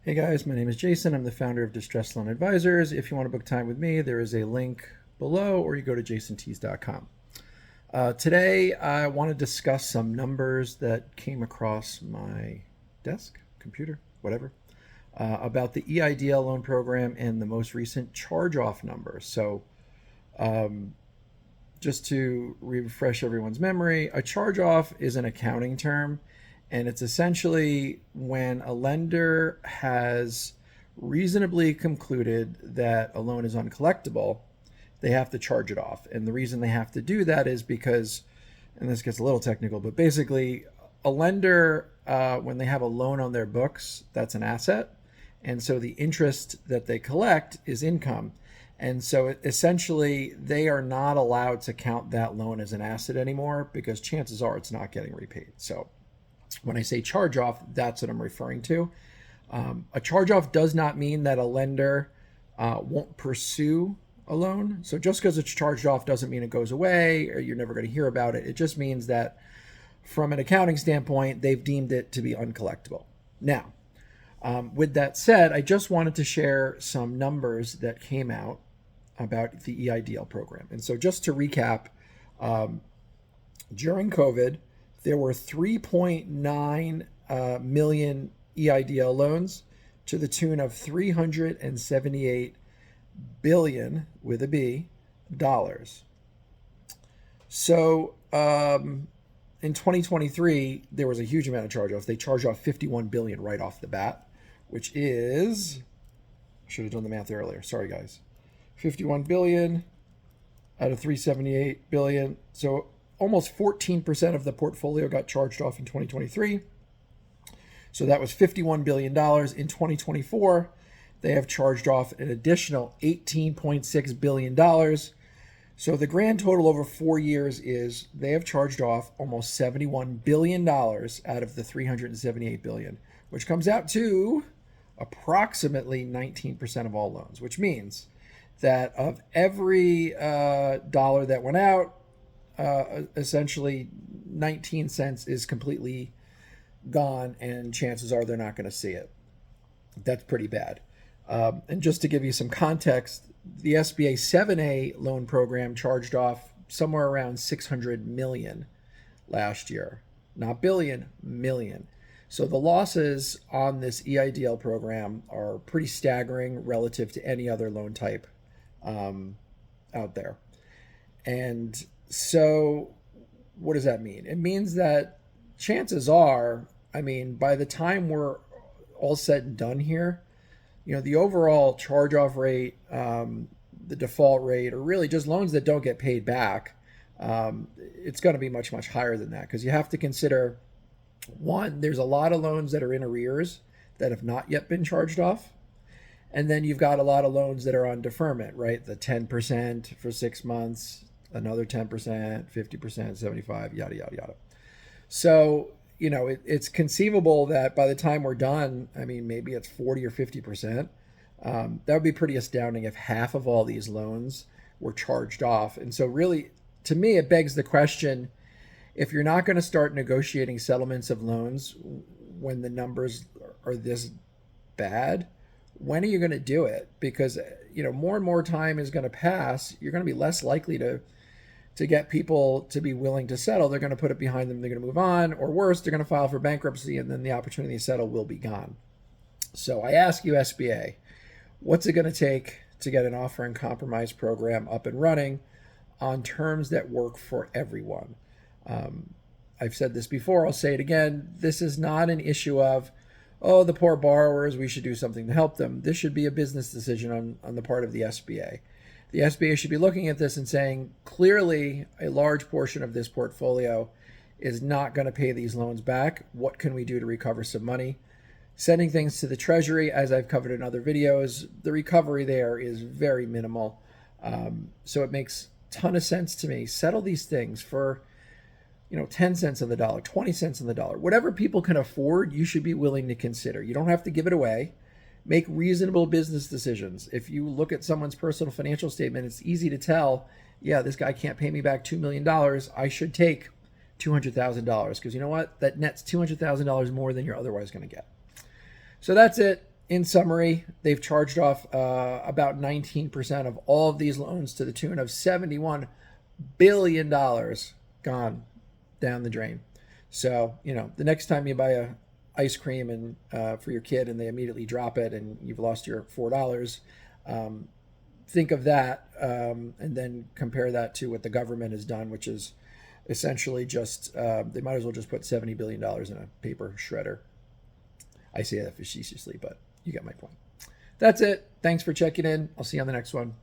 Hey guys, my name is Jason. I'm the founder of Distress Loan Advisors. If you want to book time with me, there is a link below, or you go to jasontees.com. Today, I want to discuss some numbers that came across my desk, computer, whatever, about the EIDL loan program and the most recent charge-off numbers. So, just to refresh everyone's memory, a charge-off is an accounting term, and it's essentially when a lender has reasonably concluded that a loan is uncollectible, they have to charge it off. And the reason they have to do that is because, and this gets a little technical, but basically, a lender, when they have a loan on their books, that's an asset. And so the interest that they collect is income. And so essentially, they are not allowed to count that loan as an asset anymore because chances are it's not getting repaid. So when I say charge off, that's what I'm referring to. A charge off does not mean that a lender won't pursue a loan. So just because it's charged off doesn't mean it goes away or you're never going to hear about it. It just means that from an accounting standpoint, they've deemed it to be uncollectible. Now, with that said, I just wanted to share some numbers that came out about the EIDL program. And so just to recap, during COVID, there were 3.9 million EIDL loans to the tune of 378 billion with a B dollars. So in 2023, there was a huge amount of charge-offs. They charged off 51 billion right off the bat, which is, I should have done the math earlier. Sorry, guys. 51 billion out of 378 billion. So almost 14% of the portfolio got charged off in 2023. So that was $51 billion. In 2024, they have charged off an additional $18.6 billion. So the grand total over 4 years is they have charged off almost $71 billion out of the $378 billion, which comes out to approximately 19% of all loans, which means that of every dollar that went out, essentially 19 cents is completely gone, and chances are they're not going to see it. That's pretty bad. And just to give you some context, the SBA 7A loan program charged off somewhere around 600 million last year. Not billion, million. So the losses on this EIDL program are pretty staggering relative to any other loan type out there. And so what does that mean? It means that chances are, I mean, by the time we're all said and done here, you know, the overall charge-off rate, the default rate, or really just loans that don't get paid back, it's going to be much, much higher than that, because you have to consider, one, there's a lot of loans that are in arrears that have not yet been charged off. And then you've got a lot of loans that are on deferment, right? The 10% for 6 months, another 10%, 50%, 75, yada, yada, yada. So, you know, it's conceivable that by the time we're done, I mean, maybe it's 40 or 50%. That would be pretty astounding if half of all these loans were charged off. And so really, to me, it begs the question, if you're not going to start negotiating settlements of loans when the numbers are this bad, when are you going to do it? Because, you know, more and more time is going to pass. You're going to be less likely to get people to be willing to settle. They're going to put it behind them. They're going to move on, or worse, they're going to file for bankruptcy, and then the opportunity to settle will be gone. So I ask you, SBA, what's it going to take to get an offer and compromise program up and running on terms that work for everyone? I've said this before. I'll say it again. This is not an issue of, oh, the poor borrowers, we should do something to help them. This should be a business decision on the part of the SBA. The SBA should be looking at this and saying, clearly, a large portion of this portfolio is not going to pay these loans back. What can we do to recover some money? Sending things to the Treasury, as I've covered in other videos, the recovery there is very minimal. So it makes a ton of sense to me. Settle these things for, 10 cents on the dollar, 20 cents on the dollar. Whatever people can afford, you should be willing to consider. You don't have to give it away. Make reasonable business decisions. If you look at someone's personal financial statement, it's easy to tell, yeah, this guy can't pay me back $2 million. I should take $200,000 because you know what? That nets $200,000 more than you're otherwise going to get. So that's it. in summary, they've charged off about 19% of all of these loans to the tune of $71 billion gone down the drain. So, the next time you buy a ice cream and for your kid and they immediately drop it and you've lost your $4, think of that and then compare that to what the government has done, which is essentially just, they might as well just put $70 billion in a paper shredder. I say that facetiously, but you get my point. That's it. Thanks for checking in. I'll see you on the next one.